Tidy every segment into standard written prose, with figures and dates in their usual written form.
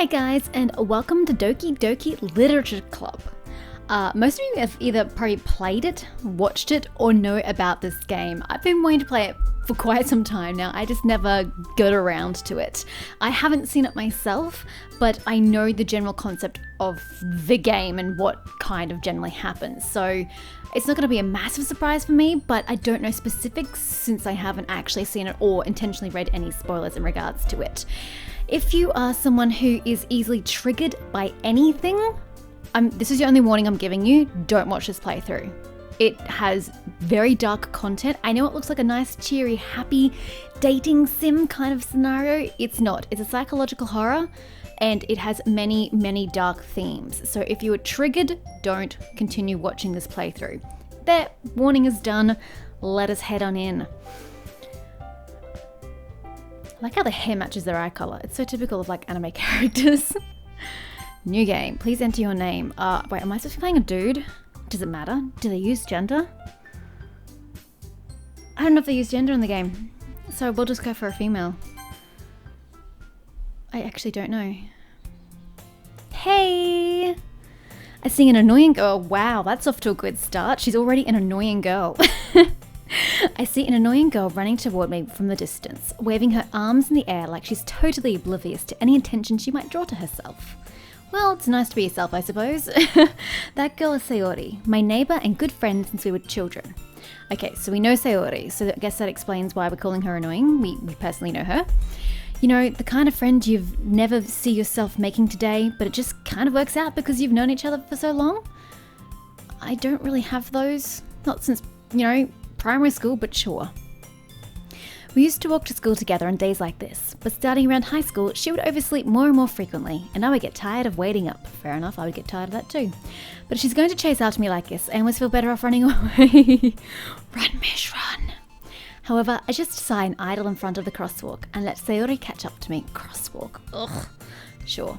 Hi guys, and welcome to Doki Doki Literature Club. Most of you have either probably played it, watched it, or know about this game. I've been wanting to play it for quite some time now. I just never got around to it. I haven't seen it myself, but I know the general concept of the game and what kind of generally happens. So it's not going to be a massive surprise for me, but I don't know specifics since I haven't actually seen it or intentionally read any spoilers in regards to it. If you are someone who is easily triggered by anything, this is the only warning I'm giving you. Don't watch this playthrough. It has very dark content. I know it looks like a nice, cheery, happy dating sim kind of scenario. It's not. It's a psychological horror, and it has many, many dark themes. So if you are triggered, don't continue watching this playthrough. That warning is done. Let us head on in. I like how the hair matches their eye color. It's so typical of like anime characters. New game. Please enter your name. Wait, am I supposed to be playing a dude? Does it matter? Do they use gender? I don't know if they use gender in the game. So we'll just go for a female. I actually don't know. Hey! I see an annoying girl. Wow, that's off to a good start. She's already an annoying girl. I see an annoying girl running toward me from the distance, waving her arms in the air like she's totally oblivious to any attention she might draw to herself. Well, it's nice to be yourself, I suppose. That girl is Sayori, my neighbour and good friend since we were children. Okay, so we know Sayori, so I guess that explains why we're calling her annoying. We personally know her. You know, the kind of friend you've never see yourself making today, but it just kind of works out because you've known each other for so long. I don't really have those. Not since, primary school, but sure. We used to walk to school together on days like this, but starting around high school, she would oversleep more and more frequently, and I would get tired of waiting up. Fair enough, I would get tired of that too. But if she's going to chase after me like this, I almost feel better off running away. Run, Mish, run. However, I just sigh and idle in front of the crosswalk and let Sayori catch up to me. Crosswalk. Ugh. Sure.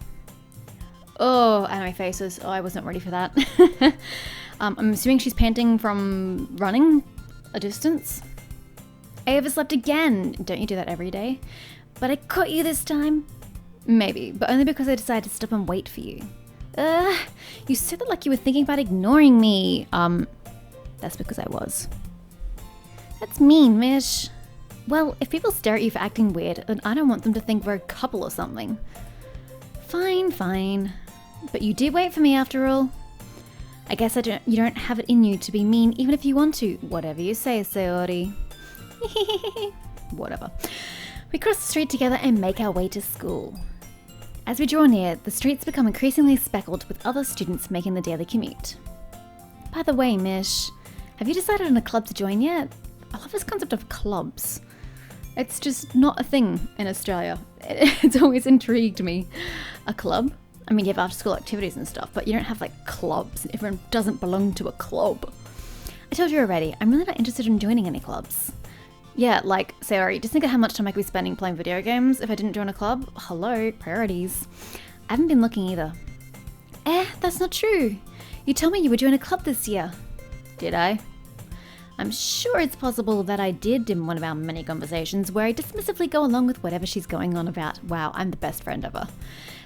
Oh, anime faces. Oh, I was not ready for that. I'm assuming she's panting from running a distance. I overslept again. Don't you do that every day? But I caught you this time. Maybe, but only because I decided to stop and wait for you. You said that like you were thinking about ignoring me. That's because I was. That's mean, Mish. Well, if people stare at you for acting weird, then I don't want them to think we're a couple or something. Fine. But you did wait for me after all. I guess you don't have it in you to be mean even if you want to. Whatever you say, Sayori. Whatever. We cross the street together and make our way to school. As we draw near, the streets become increasingly speckled with other students making the daily commute. By the way, Mish, have you decided on a club to join yet? I love this concept of clubs. It's just not a thing in Australia. It's always intrigued me. A club? I mean, you have after-school activities and stuff, but you don't have, like, clubs. Everyone doesn't belong to a club. I told you already, I'm really not interested in joining any clubs. Yeah, like, Sayori, just think of how much time I could be spending playing video games if I didn't join a club. Hello, priorities. I haven't been looking either. That's not true. You told me you would join a club this year. Did I? I'm sure it's possible that I did in one of our many conversations where I dismissively go along with whatever she's going on about. Wow, I'm the best friend ever.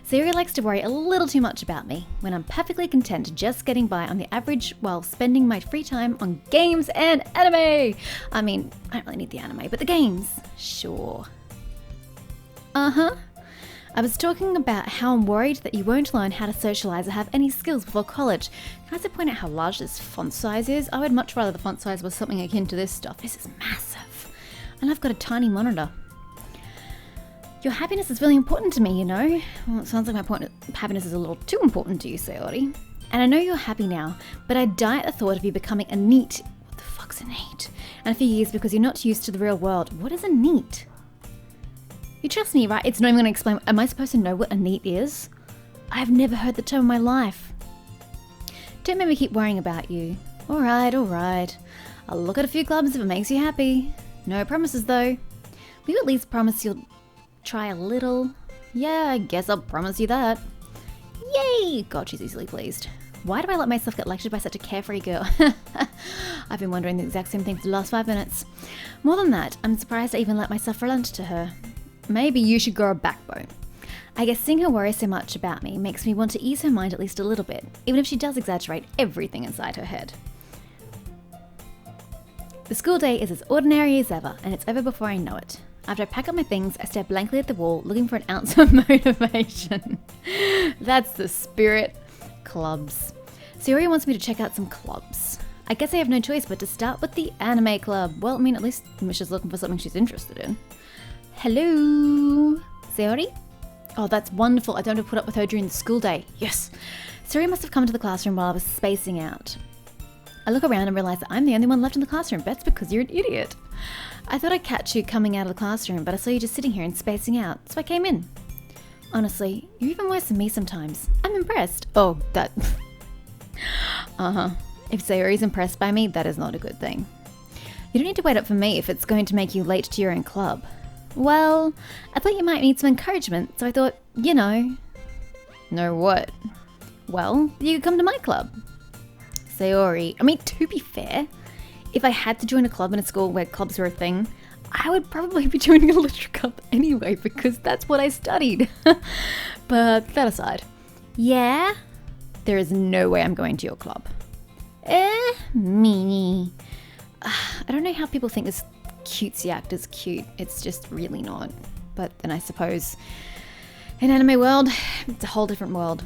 Sayori likes to worry a little too much about me, when I'm perfectly content just getting by on the average while spending my free time on games and anime. I mean, I don't really need the anime, but the games, sure. I was talking about how I'm worried that you won't learn how to socialize or have any skills before college. Can I also point out how large this font size is? I would much rather the font size was something akin to this stuff. This is massive. And I've got a tiny monitor. Your happiness is really important to me, you know. Well, it sounds like my happiness is a little too important to you, Sayori. And I know you're happy now, but I die at the thought of you becoming a NEET. What the fuck's a NEET? And for years because you're not used to the real world. What is a NEET? You trust me, right? It's not even going to explain. Am I supposed to know what a NEET is? I've never heard the term in my life. Don't make me keep worrying about you. All right. I'll look at a few clubs if it makes you happy. No promises, though. Will you at least promise you'll try a little? Yeah, I guess I'll promise you that. Yay! God, she's easily pleased. Why do I let myself get lectured by such a carefree girl? I've been wondering the exact same thing for the last 5 minutes. More than that, I'm surprised I even let myself relent to her. Maybe you should grow a backbone. I guess seeing her worry so much about me makes me want to ease her mind at least a little bit, even if she does exaggerate everything inside her head. The school day is as ordinary as ever, and it's over before I know it. After I pack up my things, I stare blankly at the wall, looking for an ounce of motivation. That's the spirit. Clubs. Sayori wants me to check out some clubs. I guess I have no choice but to start with the anime club. Well, I mean, at least Misha's looking for something she's interested in. Hello? Sayori? Oh, that's wonderful. I don't have to put up with her during the school day. Yes. Sayori must have come to the classroom while I was spacing out. I look around and realize that I'm the only one left in the classroom. That's because you're an idiot. I thought I'd catch you coming out of the classroom, but I saw you just sitting here and spacing out, so I came in. Honestly, you're even worse than me sometimes. I'm impressed. Oh, that... If Sayori's impressed by me, that is not a good thing. You don't need to wait up for me if it's going to make you late to your own club. Well, I thought you might need some encouragement, so I thought, you know... Know what? Well, you could come to my club. Sayori, I mean, to be fair, if I had to join a club in a school where clubs were a thing, I would probably be joining a literature club anyway, because that's what I studied. But that aside, yeah, there is no way I'm going to your club. Meanie. I don't know how people think this cutesy act is cute. It's just really not. But then I suppose in anime world, it's a whole different world.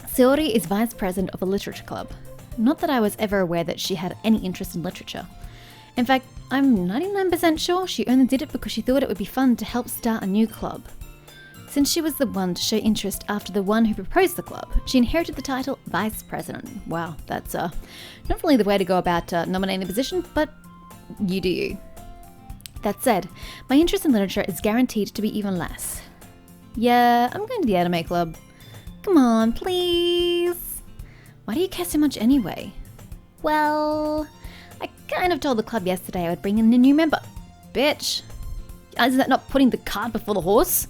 Sayori is vice president of a literature club. Not that I was ever aware that she had any interest in literature. In fact, I'm 99% sure she only did it because she thought it would be fun to help start a new club. Since she was the one to show interest after the one who proposed the club, she inherited the title Vice President. Wow, that's not really the way to go about nominating a position, but you do you. That said, my interest in literature is guaranteed to be even less. Yeah, I'm going to the anime club. Come on, please. Why do you care so much anyway? Well, I kind of told the club yesterday I would bring in a new member. Bitch. Is that not putting the cart before the horse?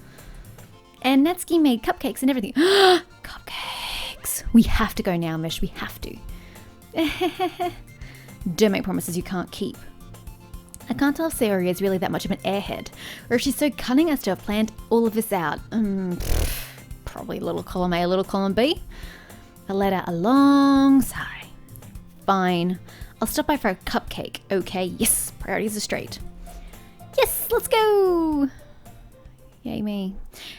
And Natsuki made cupcakes and everything. Cupcakes. We have to go now, Mish. We have to. Don't make promises you can't keep. I can't tell if Sayori is really that much of an airhead, or if she's so cunning as to have planned all of this out. Probably little column A, little column B. I let out a long sigh. Fine. I'll stop by for a cupcake, okay? Yes, priorities are straight. Yes, let's go! Yay me.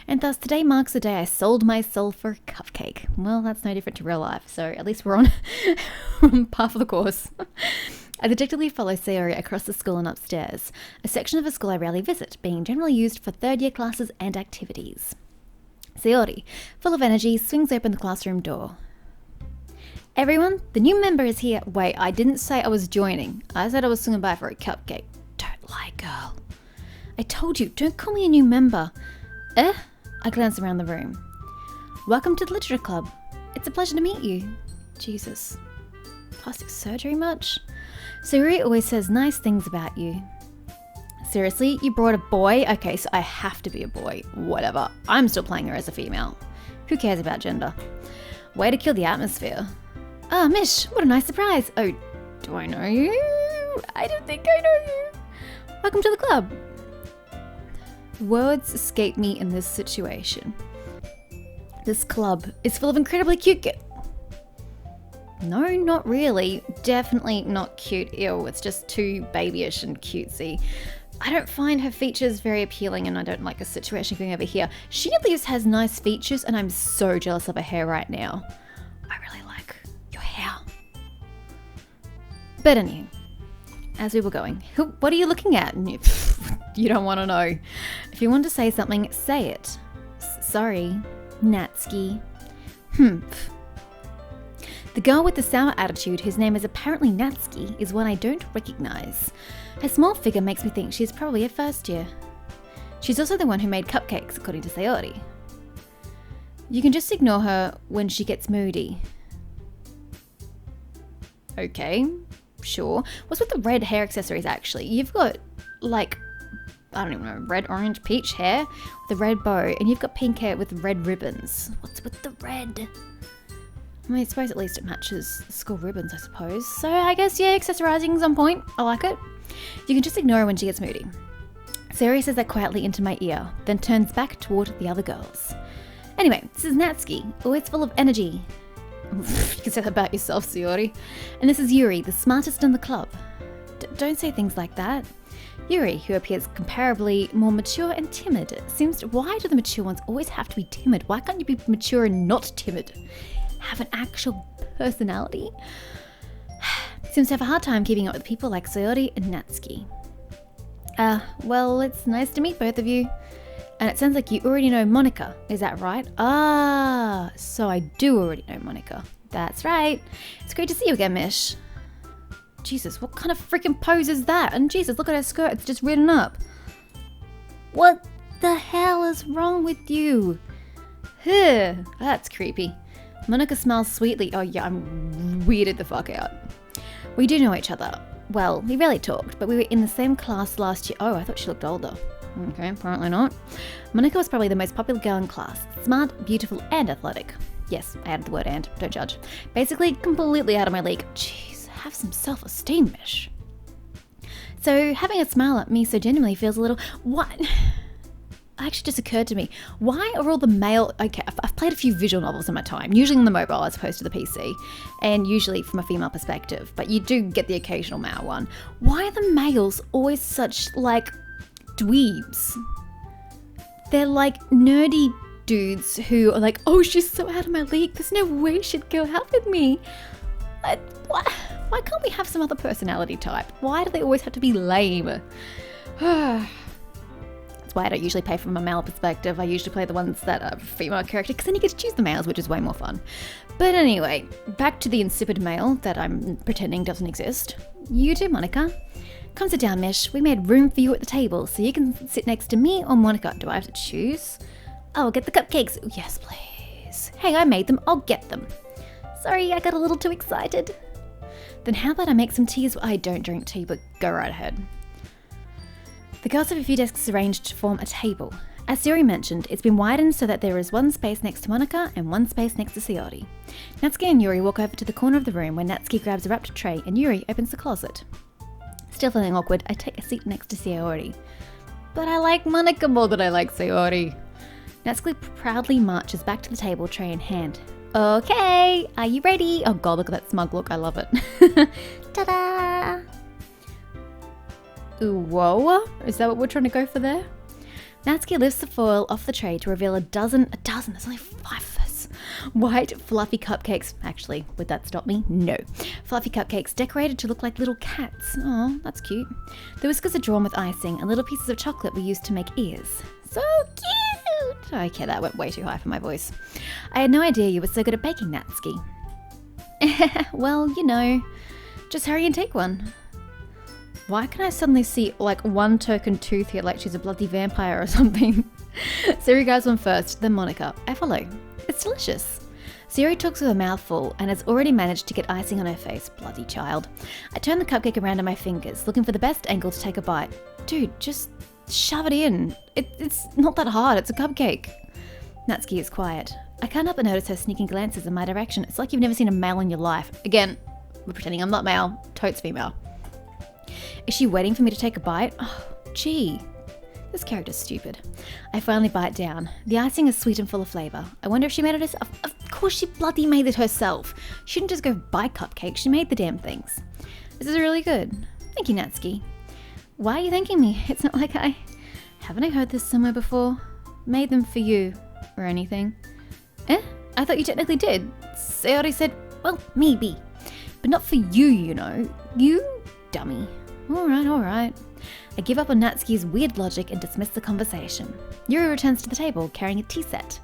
And thus today marks the day I sold my soul for a cupcake. Well, that's no different to real life, so at least we're on path of the course. I dejectedly follow Sayori across the school and upstairs, a section of a school I rarely visit, being generally used for third-year classes and activities. Sayori, full of energy, swings open the classroom door. Everyone, the new member is here. Wait, I didn't say I was joining. I said I was swinging by for a cupcake. Don't lie, girl. I told you, don't call me a new member. I glance around the room. Welcome to the literature club. It's a pleasure to meet you. Jesus. Plastic surgery much? Sayori always says nice things about you. Seriously, you brought a boy? Okay, so I have to be a boy. Whatever. I'm still playing her as a female. Who cares about gender? Way to kill the atmosphere. Ah, Mish, what a nice surprise. Oh, do I know you? I don't think I know you. Welcome to the club. Words escape me in this situation. This club is full of incredibly cute No, not really. Definitely not cute. Ew, it's just too babyish and cutesy. I don't find her features very appealing, and I don't like a situation going over here. She at least has nice features, and I'm so jealous of her hair right now. I really like your hair. But anyway, as we were going, what are you looking at? You don't want to know. If you want to say something, say it. Sorry, Natsuki. The girl with the sour attitude, whose name is apparently Natsuki, is one I don't recognize. Her small figure makes me think she's probably a first year. She's also the one who made cupcakes, according to Sayori. You can just ignore her when she gets moody. Okay, sure. What's with the red hair accessories actually? You've got, like, I don't even know, red, orange, peach hair with a red bow, and you've got pink hair with red ribbons. What's with the red? I mean, I suppose at least it matches the school ribbons, I suppose. So I guess, yeah, accessorizing's on point. I like it. You can just ignore her when she gets moody. Sayori says that quietly into my ear, then turns back toward the other girls. Anyway, this is Natsuki, always full of energy. You can say that about yourself, Sayori. And this is Yuri, the smartest in the club. Don't say things like that. Yuri, who appears comparably more mature and timid, seems to, why do the mature ones always have to be timid? Why can't you be mature and not timid? Have an actual personality? Seems to have a hard time keeping up with people like Sayori and Natsuki. Well, it's nice to meet both of you. And it sounds like you already know Monika, is that right? Ah, so I do already know Monika. That's right. It's great to see you again, Mish. Jesus, what kind of freaking pose is that? And Jesus, look at her skirt, it's just written up. What the hell is wrong with you? That's creepy. Monika smiles sweetly. Oh yeah, I'm weirded the fuck out. We do know each other. Well, we rarely talked, but we were in the same class last year. Oh, I thought she looked older. Okay, apparently not. Monika was probably the most popular girl in class. Smart, beautiful, and athletic. Yes, I added the word and, don't judge. Basically, completely out of my league. Jeez, have some self-esteem, Mish. So, having a smile at me so genuinely feels a little... What? Actually just occurred to me, why are all the male... Okay, I've played a few visual novels in my time, usually on the mobile as opposed to the PC, and usually from a female perspective, but you do get the occasional male one. Why are the males always such, like... dweebs? They're like nerdy dudes who are like, oh, she's so out of my league, there's no way she'd go out with me. Why can't we have some other personality type? Why do they always have to be lame? That's why I don't usually play from a male perspective. I usually play the ones that are female character, because then you get to choose the males, which is way more fun. But anyway, back to the insipid male that I'm pretending doesn't exist. You too, Monika. Come sit down, Mish. We made room for you at the table, so you can sit next to me or Monika. Do I have to choose? I'll get the cupcakes. Oh, yes, please. Hey, I made them. I'll get them. Sorry, I got a little too excited. Then how about I make some tea as well? I don't drink tea, but go right ahead. The girls have a few desks arranged to form a table. As Sayori mentioned, it's been widened so that there is one space next to Monika and one space next to Sayori. Natsuki and Yuri walk over to the corner of the room where Natsuki grabs a wrapped tray and Yuri opens the closet. Still feeling awkward, I take a seat next to Sayori. But I like Monika more than I like Sayori. Natsuki proudly marches back to the table, tray in hand. Okay, are you ready? Oh god, look at that smug look, I love it. Ta-da! Ooh, whoa, is that what we're trying to go for there? Natsuki lifts the foil off the tray to reveal a dozen, there's only 5 of us. White, fluffy cupcakes. Actually, would that stop me? No. Fluffy cupcakes decorated to look like little cats. Oh, that's cute. The whiskers are drawn with icing, and little pieces of chocolate were used to make ears. So cute! Okay, that went way too high for my voice. I had no idea you were so good at baking, Natsuki. Well, you know, just hurry and take one. Why can I suddenly see like one token tooth here like she's a bloody vampire or something? Sayori goes on first, then Monika. I follow. It's delicious. Sayori talks with a mouthful and has already managed to get icing on her face. Bloody child. I turn the cupcake around in my fingers, looking for the best angle to take a bite. Dude, just shove it in. It's not that hard, it's a cupcake. Natsuki is quiet. I can't help but notice her sneaking glances in my direction. It's like you've never seen a male in your life. Again, we're pretending I'm not male. Totes female. Is she waiting for me to take a bite? Oh, gee. This character's stupid. I finally bite down. The icing is sweet and full of flavour. I wonder if she made it herself. Of course she bloody made it herself. She didn't just go buy cupcakes, she made the damn things. This is really good. Thank you, Natsuki. Why are you thanking me? It's not like haven't I heard this somewhere before? Made them for you, or anything. I thought you technically did. Sayori said, well, maybe. But not for you, you know. You dummy. Alright. I give up on Natsuki's weird logic and dismiss the conversation. Yuri returns to the table, carrying a tea set.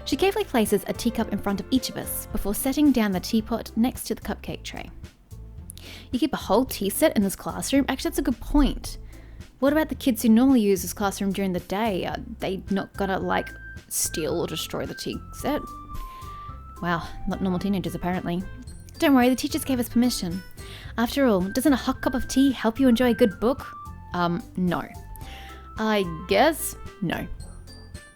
She carefully places a teacup in front of each of us, before setting down the teapot next to the cupcake tray. You keep a whole tea set in this classroom? Actually, that's a good point. What about the kids who normally use this classroom during the day? Are they not gonna, like, steal or destroy the tea set? Wow, not normal teenagers apparently. Don't worry, the teachers gave us permission. After all, doesn't a hot cup of tea help you enjoy a good book? No. I guess no.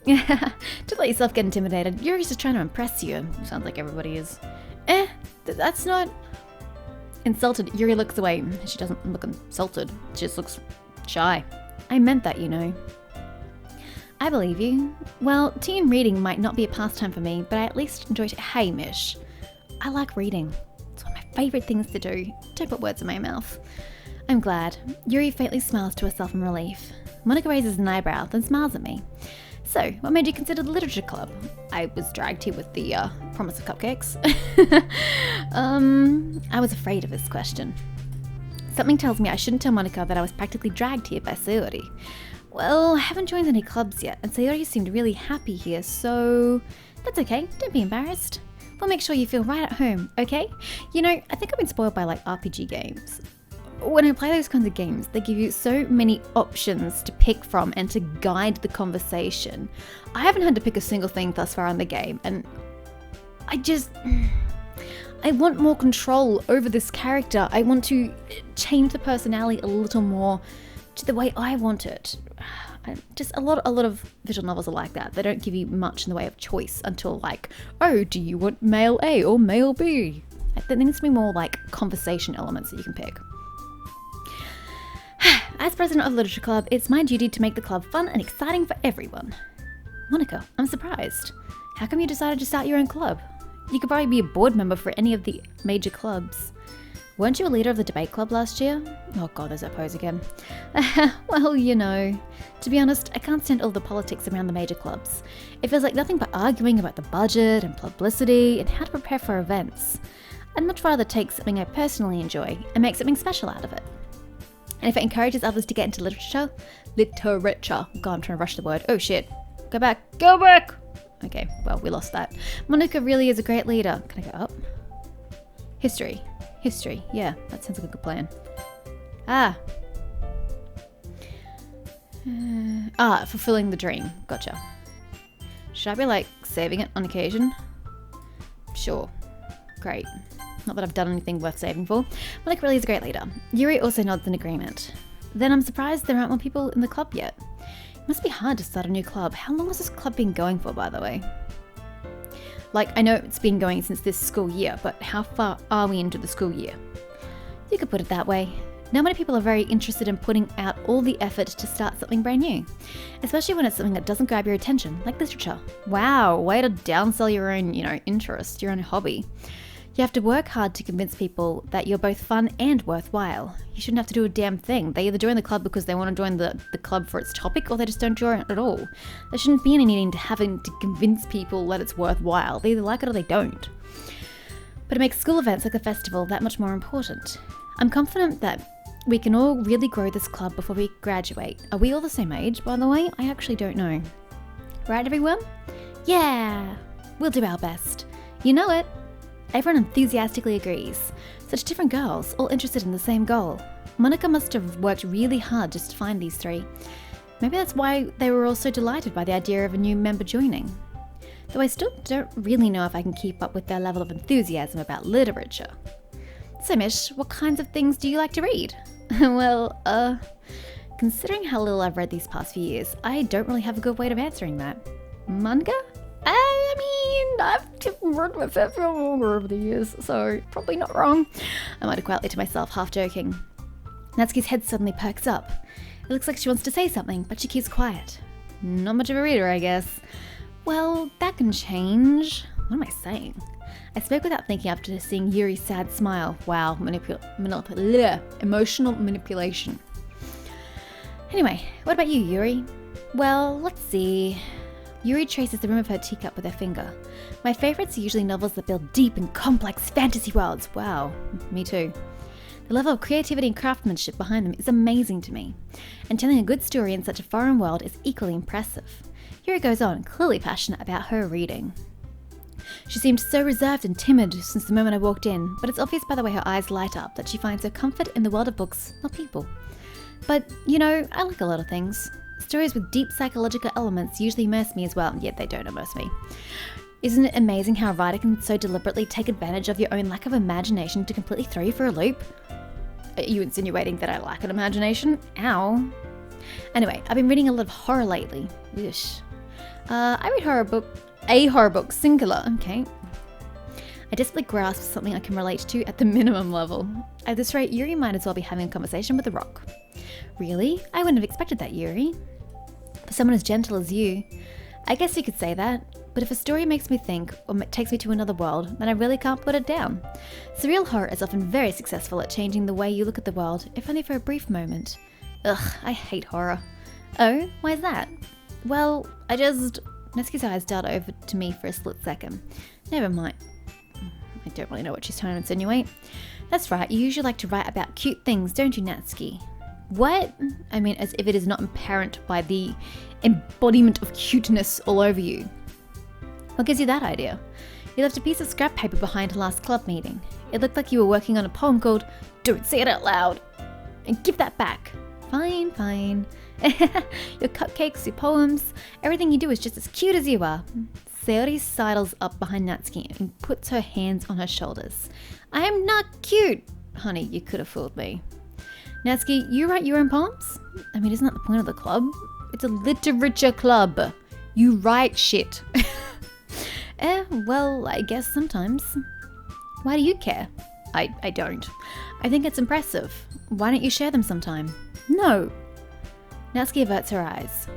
Don't let yourself get intimidated. Yuri's just trying to impress you. Sounds like everybody is. That's not... Insulted, Yuri looks away. She doesn't look insulted. She just looks shy. I meant that, you know. I believe you. Well, team reading might not be a pastime for me, but I at least enjoy it. Hey, Mish. I like reading. It's one of my favourite things to do. Don't put words in my mouth. I'm glad. Yuri faintly smiles to herself in relief. Monica raises an eyebrow, then smiles at me. So, what made you consider the literature club? I was dragged here with the promise of cupcakes. I was afraid of this question. Something tells me I shouldn't tell Monica that I was practically dragged here by Sayori. Well, I haven't joined any clubs yet, and Sayori seemed really happy here, so that's okay, don't be embarrassed. We'll make sure you feel right at home, okay? You know, I think I've been spoiled by like RPG games. When I play those kinds of games, they give you so many options to pick from and to guide the conversation. I haven't had to pick a single thing thus far in the game, and I want more control over this character. I want to change the personality a little more to the way I want it. Just a lot of visual novels are like that. They don't give you much in the way of choice until like, oh, do you want male A or male B? There needs to be more like conversation elements that you can pick. As president of the Literature Club, it's my duty to make the club fun and exciting for everyone. Monica, I'm surprised. How come you decided to start your own club? You could probably be a board member for any of the major clubs. Weren't you a leader of the debate club last year? Oh god, there's that pose again. Well, you know, to be honest, I can't stand all the politics around the major clubs. It feels like nothing but arguing about the budget and publicity and how to prepare for events. I'd much rather take something I personally enjoy and make something special out of it. And if it encourages others to get into literature, God, I'm trying to rush the word. Oh shit, go back. Okay, well, we lost that. Monica really is a great leader. Can I go up? History, yeah, that sounds like a good plan. Fulfilling the dream, gotcha. Should I be like saving it on occasion? Sure, great. Not that I've done anything worth saving for. Monica really is a great leader. Yuri also nods in agreement. Then I'm surprised there aren't more people in the club yet. It must be hard to start a new club. How long has this club been going for, by the way? Like, I know it's been going since this school year, but how far are we into the school year? You could put it that way. Not many people are very interested in putting out all the effort to start something brand new, especially when it's something that doesn't grab your attention, like literature. Wow, way to downsell your own, interest, your own hobby. You have to work hard to convince people that you're both fun and worthwhile. You shouldn't have to do a damn thing. They either join the club because they want to join the club for its topic, or they just don't join it at all. There shouldn't be any needing to having to convince people that it's worthwhile. They either like it or they don't. But it makes school events like the festival that much more important. I'm confident that we can all really grow this club before we graduate. Are we all the same age, by the way? I actually don't know. Right, everyone? Yeah! We'll do our best. You know it! Everyone enthusiastically agrees. Such different girls, all interested in the same goal. Monica must have worked really hard just to find these three. Maybe that's why they were all so delighted by the idea of a new member joining. Though I still don't really know if I can keep up with their level of enthusiasm about literature. So Mish, what kinds of things do you like to read? Well, considering how little I've read these past few years, I don't really have a good way of answering that. Manga? I mean, I've read my fair few manga over the years, so probably not wrong. I might have quietly to myself, half joking. Natsuki's head suddenly perks up. It looks like she wants to say something, but she keeps quiet. Not much of a reader, I guess. Well, that can change. What am I saying? I spoke without thinking after seeing Yuri's sad smile. Wow, emotional manipulation. Anyway, what about you, Yuri? Well, let's see. Yuri traces the rim of her teacup with her finger. My favourites are usually novels that build deep and complex fantasy worlds. Wow, me too. The level of creativity and craftsmanship behind them is amazing to me. And telling a good story in such a foreign world is equally impressive. Yuri goes on, clearly passionate about her reading. She seemed so reserved and timid since the moment I walked in, but it's obvious by the way her eyes light up that she finds her comfort in the world of books, not people. But, I like a lot of things. Stories with deep psychological elements usually immerse me as well, yet they don't immerse me. Isn't it amazing how a writer can so deliberately take advantage of your own lack of imagination to completely throw you for a loop? Are you insinuating that I lack an imagination? Ow. Anyway, I've been reading a lot of horror lately. Ish. I read a horror book, singular, okay. I desperately grasp something I can relate to at the minimum level. At this rate, Yuri might as well be having a conversation with a rock. Really? I wouldn't have expected that, Yuri. For someone as gentle as you, I guess you could say that. But if a story makes me think or takes me to another world, then I really can't put it down. Surreal horror is often very successful at changing the way you look at the world, if only for a brief moment. Ugh, I hate horror. Oh, why is that? Well, Natsuki's eyes darted over to me for a split second. Never mind. I don't really know what she's trying to insinuate. That's right, you usually like to write about cute things, don't you, Natsuki? What? I mean, as if it is not apparent by the embodiment of cuteness all over you. What gives you that idea? You left a piece of scrap paper behind last club meeting. It looked like you were working on a poem called Don't Say It Out Loud. And give that back. Fine, fine. Your cupcakes, your poems, everything you do is just as cute as you are. Sayori sidles up behind Natsuki and puts her hands on her shoulders. I am not cute. Honey, you could have fooled me. Natsuki, you write your own poems? I mean, isn't that the point of the club? It's a literature club. You write shit. Well, I guess sometimes. Why do you care? I don't. I think it's impressive. Why don't you share them sometime? No. Natsuki averts her eyes.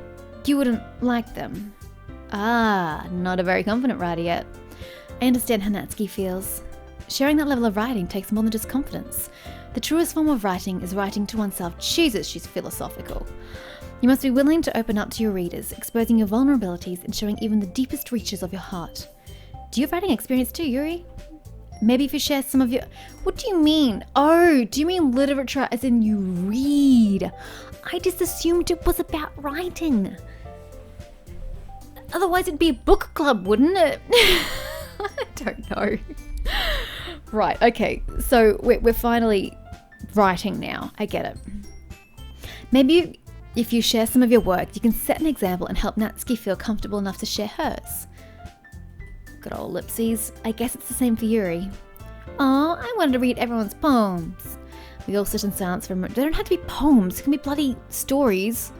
You wouldn't like them. Ah, not a very confident writer yet. I understand how Natsuki feels. Sharing that level of writing takes more than just confidence. The truest form of writing is writing to oneself. Jesus, she's philosophical. You must be willing to open up to your readers, exposing your vulnerabilities and showing even the deepest reaches of your heart. Do you have writing experience too, Yuri? Maybe if you share some of your... What do you mean? Oh, do you mean literature as in you read? I just assumed it was about writing. Otherwise it'd be a book club, wouldn't it? I don't know. Right, okay, so we're finally writing now. I get it. Maybe if you share some of your work, you can set an example and help Natsuki feel comfortable enough to share hers. Good old ellipses. I guess it's the same for Yuri. Aw, I wanted to read everyone's poems. We all sit in silence for a moment. They don't have to be poems. It can be bloody stories.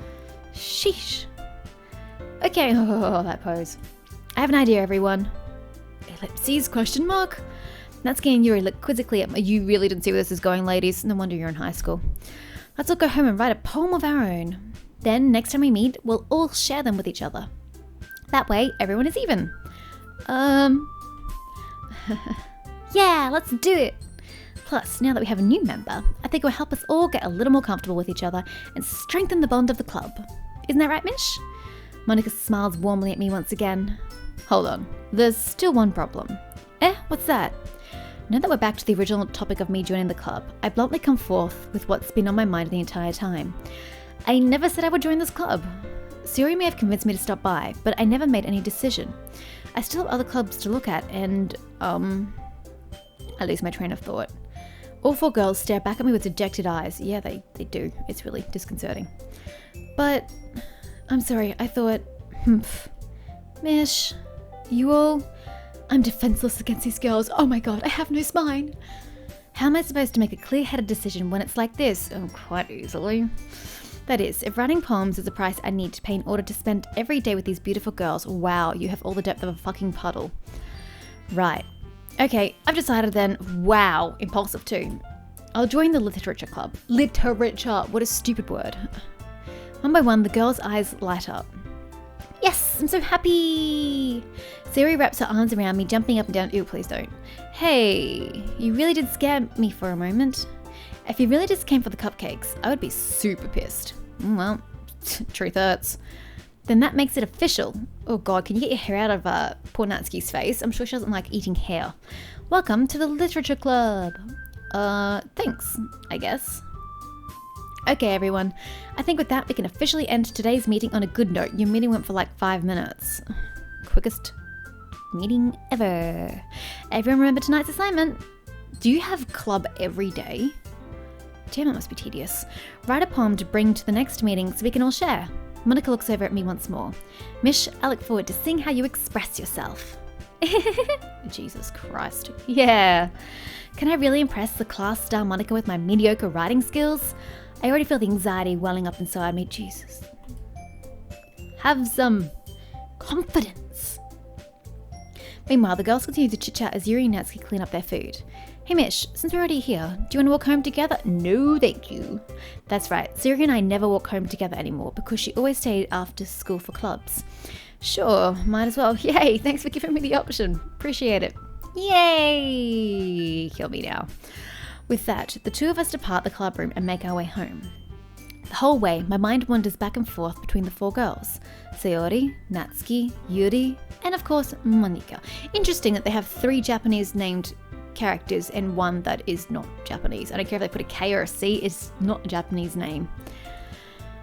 Sheesh. Okay, oh, that pose. I have an idea, everyone. Ellipses, question mark? Natsuki and Yuri look quizzically at me. You really didn't see where this is going, ladies. No wonder you're in high school. Let's all go home and write a poem of our own. Then, next time we meet, we'll all share them with each other. That way, everyone is even. Yeah, let's do it. Plus, now that we have a new member, I think it will help us all get a little more comfortable with each other and strengthen the bond of the club. Isn't that right, Mish? Monica smiles warmly at me once again. Hold on, there's still one problem. What's that? Now that we're back to the original topic of me joining the club, I bluntly come forth with what's been on my mind the entire time. I never said I would join this club. Suri may have convinced me to stop by, but I never made any decision. I still have other clubs to look at and, I lose my train of thought. All four girls stare back at me with dejected eyes. Yeah, they do. It's really disconcerting. But, I'm sorry, I thought, Mish, you all... I'm defenseless against these girls. Oh my god, I have no spine. How am I supposed to make a clear-headed decision when it's like this? Oh, quite easily. That is, if writing poems is a price I need to pay in order to spend every day with these beautiful girls, wow, you have all the depth of a fucking puddle. Right. Okay, I've decided then. Wow, impulsive too. I'll join the literature club. Literature, what a stupid word. One by one, the girls' eyes light up. Yes, I'm so happy! Siri wraps her arms around me, jumping up and down. Ew, please don't. Hey, you really did scare me for a moment. If you really just came for the cupcakes, I would be super pissed. Well, truth hurts. Then that makes it official. Oh god, can you get your hair out of poor Natsuki's face? I'm sure she doesn't like eating hair. Welcome to the literature club. Thanks, I guess. Okay, everyone. I think with that, we can officially end today's meeting on a good note. Your meeting went for like 5 minutes. Quickest meeting ever. Everyone remember tonight's assignment. Do you have club every day? Damn, it must be tedious. Write a poem to bring to the next meeting so we can all share. Monica looks over at me once more. Mish, I look forward to seeing how you express yourself. Jesus Christ. Yeah. Can I really impress the class star Monica with my mediocre writing skills? I already feel the anxiety welling up inside me. Jesus. Have some confidence. Meanwhile, the girls continue to chit-chat as Yuri and Natsuki clean up their food. Hey Mish, since we're already here, do you want to walk home together? No, thank you. That's right, Siri and I never walk home together anymore because she always stayed after school for clubs. Sure, might as well. Yay, thanks for giving me the option. Appreciate it. Yay! Kill me now. With that, the two of us depart the club room and make our way home. The whole way, my mind wanders back and forth between the four girls. Sayori, Natsuki, Yuri, and of course, Monika. Interesting that they have 3 Japanese named characters and one that is not Japanese. I don't care if they put a K or a C, it's not a Japanese name.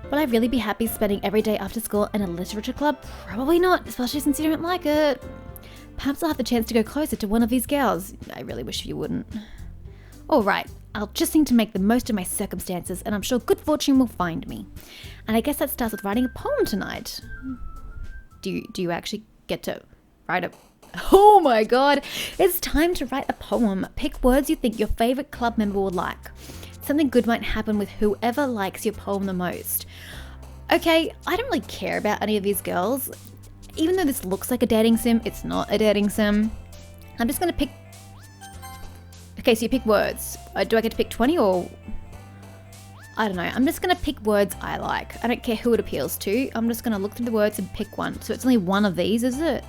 Will I really be happy spending every day after school in a literature club? Probably not, especially since you don't like it. Perhaps I'll have the chance to go closer to one of these girls. I really wish you wouldn't. Alright, I'll just need to make the most of my circumstances and I'm sure good fortune will find me. And I guess that starts with writing a poem tonight. Do you actually get to write a... Oh my god! It's time to write a poem. Pick words you think your favourite club member will like. Something good might happen with whoever likes your poem the most. Okay, I don't really care about any of these girls. Even though this looks like a dating sim, it's not a dating sim. I'm just gonna pick... Okay, so you pick words. Do I get to pick 20 or... I don't know. I'm just gonna pick words I like. I don't care who it appeals to. I'm just gonna look through the words and pick one. So it's only one of these, is it?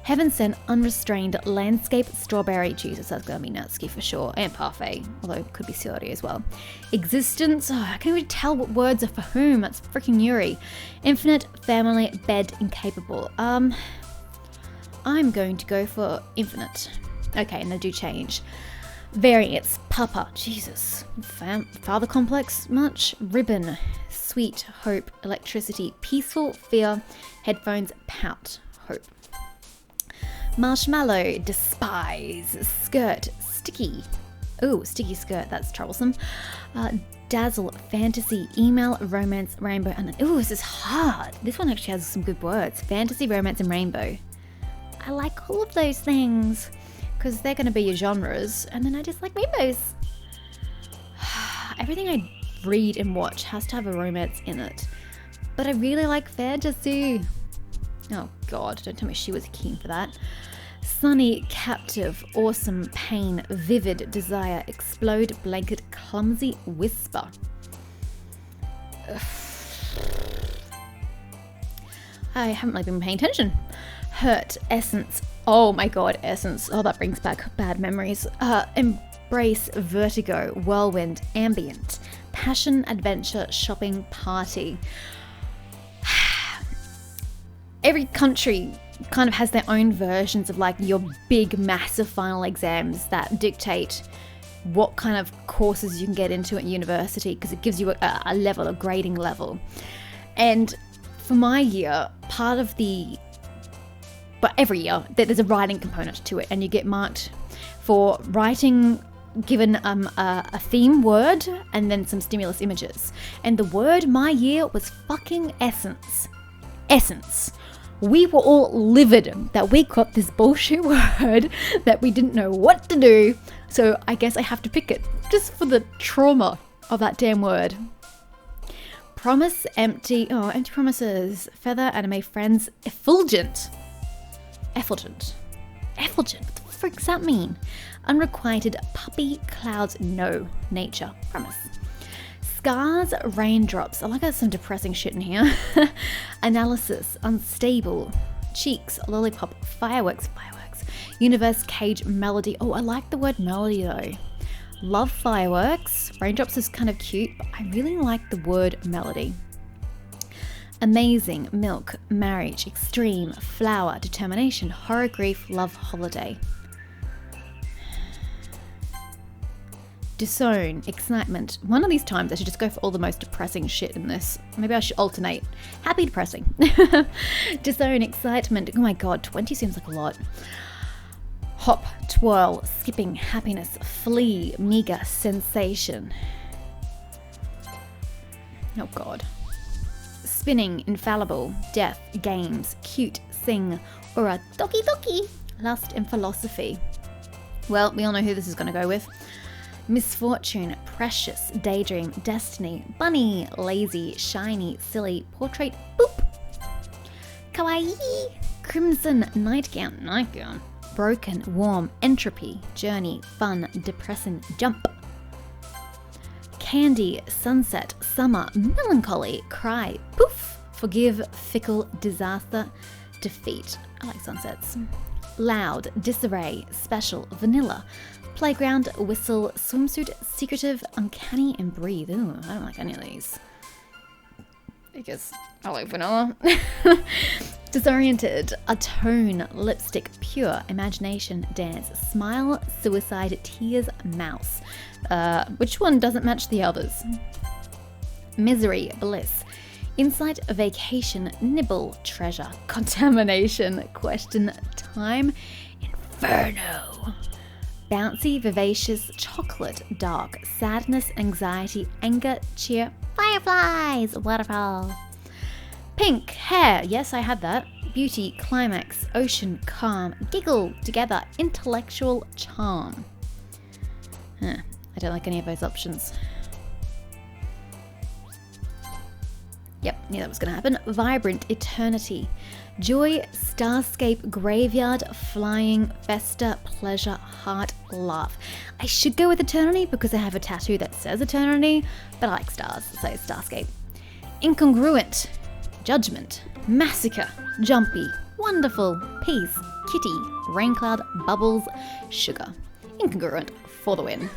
Heaven Sent, Unrestrained, Landscape, Strawberry. Jesus, that's gonna be Natsuki for sure. And Parfait, although it could be Sayori as well. Existence, I can't even tell what words are for whom. That's freaking Yuri. Infinite, Family, Bed, Incapable. I'm going to go for Infinite. Okay, and they do change. Variants, Papa, Jesus. Father Complex, much? Ribbon, Sweet, Hope, Electricity, Peaceful, Fear, Headphones, Pout, Hope. Marshmallow, Despise, Skirt, Sticky. Ooh, Sticky Skirt, that's troublesome. Dazzle, Fantasy, Email, Romance, Rainbow, and ooh, this is hard. This one actually has some good words. Fantasy, Romance, and Rainbow. I like all of those things because they're going to be your genres, and then I just like rainbows. Everything I read and watch has to have a romance in it, but I really like fantasy. Oh god, don't tell me she was keen for that. Sunny, Captive, Awesome, Pain, Vivid, Desire, Explode, Blanket, Clumsy, Whisper. Ugh. I haven't really been paying attention. Hurt, Essence. Oh my god, Essence. Oh, that brings back bad memories. Embrace, Vertigo, Whirlwind, Ambient, Passion, Adventure, Shopping, Party. Every country kind of has their own versions of like your big massive final exams that dictate what kind of courses you can get into at university, because it gives you a level, a grading level. And for my year, part of the... But every year, there's a writing component to it, and you get marked for writing given a theme word and then some stimulus images. And the word my year was fucking essence. Essence. We were all livid that we got this bullshit word that we didn't know what to do. So I guess I have to pick it just for the trauma of that damn word. Promise, empty. Oh, empty promises. Feather, anime, friends, effulgent. Effulgent. Effulgent. What the frick does that mean? Unrequited, puppy, clouds, no. Nature. Promise. Scars, raindrops. I like there's some depressing shit in here. Analysis, unstable. Cheeks, lollipop, fireworks. Universe, cage, melody. Oh, I like the word melody though. Love fireworks. Raindrops is kind of cute, but I really like the word melody. Amazing, milk, marriage, extreme, flower, determination, horror, grief, love, holiday. Disown, excitement. One of these times I should just go for all the most depressing shit in this. Maybe I should alternate. Happy, depressing. Disown, excitement. Oh my god, 20 seems like a lot. Hop, twirl, skipping, happiness, flee, meager, sensation. Oh god. Spinning, infallible, death, games, cute, sing, aura, doki doki, lust and philosophy. Well, we all know who this is going to go with. Misfortune, precious, daydream, destiny, bunny, lazy, shiny, silly, portrait, boop. Kawaii, crimson, nightgown, broken, warm, entropy, journey, fun, depressing, jump. Candy, sunset, summer, melancholy, cry, poof, forgive, fickle, disaster, defeat. I like sunsets. Loud, disarray, special, vanilla, playground, whistle, swimsuit, secretive, uncanny, and breathe. Ooh, I don't like any of these. Because I like vanilla. Disoriented, atone, lipstick, pure, imagination, dance, smile, suicide, tears, mouse. Which one doesn't match the others? Misery, bliss, insight, vacation, nibble, treasure, contamination, question, time, inferno. Bouncy, vivacious, chocolate, dark, sadness, anxiety, anger, cheer, fireflies, waterfall. Pink, hair, yes, I had that. Beauty, climax, ocean, calm, giggle, together, intellectual, charm. I don't like any of those options. Yep, knew that was going to happen. Vibrant, eternity. Joy, starscape, graveyard, flying, festa, pleasure, heart, laugh. I should go with eternity because I have a tattoo that says eternity, but I like stars, so starscape. Incongruent, judgment, massacre, jumpy, wonderful, peace, kitty, raincloud, bubbles, sugar. Incongruent for the win.